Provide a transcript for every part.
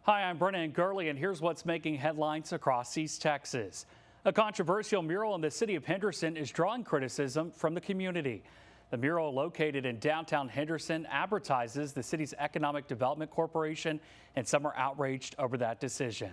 Hi, I'm Brennan Gurley, and here's what's making headlines across East Texas. A controversial mural in the city of Henderson is drawing criticism from the community. The mural, located in downtown Henderson, advertises the city's Economic Development Corporation, and some are outraged over that decision.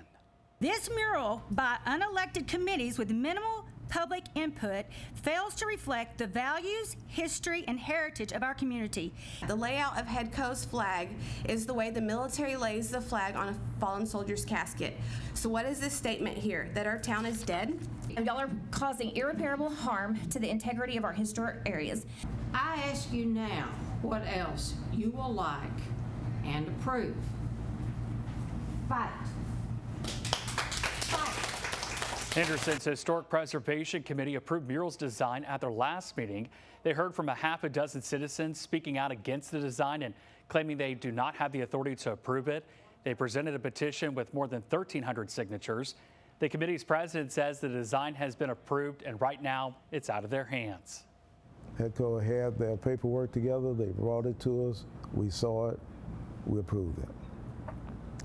This mural, by unelected committees with minimal public input, fails to reflect the values, history, and heritage of our community. The layout of HEDCO's flag is the way the military lays the flag on a fallen soldier's casket. So what is this statement here? That our town is dead? Y'all are causing irreparable harm to the integrity of our historic areas. I ask you now what else you will like and approve. Fight. Henderson's Historic Preservation Committee approved mural's design at their last meeting. They heard from a half a dozen citizens speaking out against the design and claiming they do not have the authority to approve it. They presented a petition with more than 1,300 signatures. The committee's president says the design has been approved and right now it's out of their hands. HEDCO had their paperwork together. They brought it to us. We saw it. We approved it.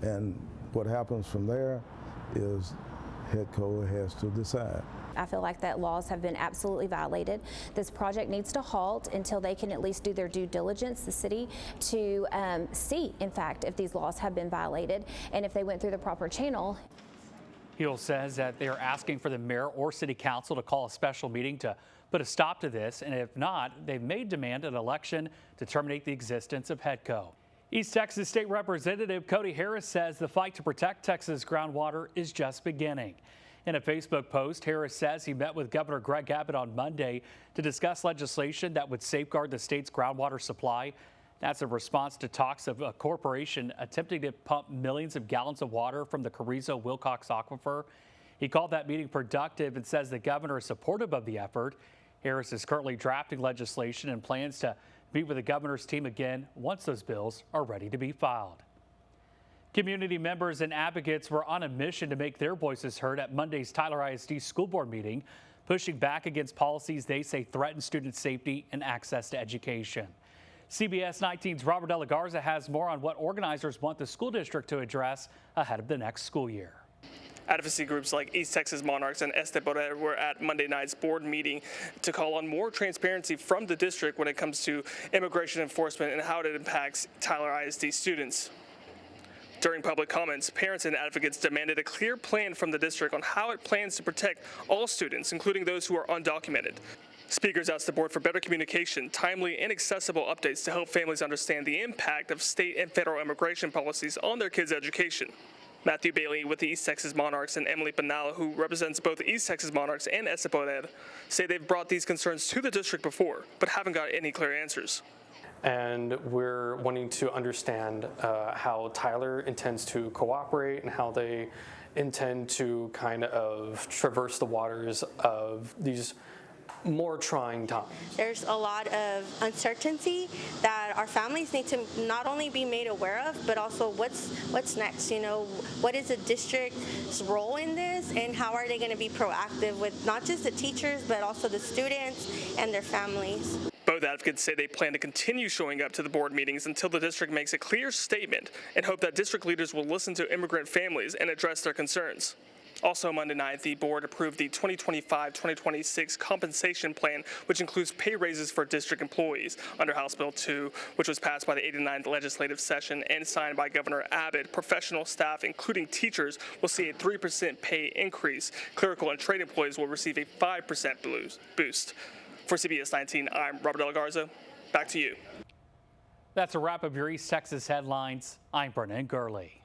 And what happens from there is HEDCO has to decide. I feel like that laws have been absolutely violated. This project needs to halt until they can at least do their due diligence, the city, to see, in fact, if these laws have been violated and if they went through the proper channel. Heel says that they are asking for the mayor or city council to call a special meeting to put a stop to this, and if not, they may demand an election to terminate the existence of HEDCO. East Texas State Representative Cody Harris says the fight to protect Texas groundwater is just beginning. In a Facebook post, Harris says he met with Governor Greg Abbott on Monday to discuss legislation that would safeguard the state's groundwater supply. That's in response to talks of a corporation attempting to pump millions of gallons of water from the Carrizo-Wilcox aquifer. He called that meeting productive and says the governor is supportive of the effort. Harris is currently drafting legislation and plans to meet with the governor's team again once those bills are ready to be filed. Community members and advocates were on a mission to make their voices heard at Monday's Tyler ISD school board meeting, pushing back against policies they say threaten student safety and access to education. CBS 19's Robert De La Garza has more on what organizers want the school district to address ahead of the next school year. Advocacy groups like East Texas Monarchs and Este Poder were at Monday night's board meeting to call on more transparency from the district when it comes to immigration enforcement and how it impacts Tyler ISD students. During public comments, parents and advocates demanded a clear plan from the district on how it plans to protect all students, including those who are undocumented. Speakers asked the board for better communication, timely and accessible updates to help families understand the impact of state and federal immigration policies on their kids' education. Matthew Bailey with the East Texas Monarchs and Emily Pinal, who represents both East Texas Monarchs and Este Poder, say they've brought these concerns to the district before, but haven't got any clear answers. And we're wanting to understand how Tyler intends to cooperate and how they intend to kind of traverse the waters of these more trying times. There's a lot of uncertainty that our families need to not only be made aware of, but also what's next. You know, what is the district's role in this, and how are they going to be proactive with not just the teachers, but also the students and their families. Both advocates say they plan to continue showing up to the board meetings until the district makes a clear statement and hope that district leaders will listen to immigrant families and address their concerns. Also Monday night, the board approved the 2025-2026 compensation plan, which includes pay raises for district employees under House Bill 2, which was passed by the 89th legislative session and signed by Governor Abbott. Professional staff, including teachers, will see a 3% pay increase. Clerical and trade employees will receive a 5% boost. For CBS 19, I'm Robert De La Garza. Back to you. That's a wrap of your East Texas headlines. I'm Brennan Gurley.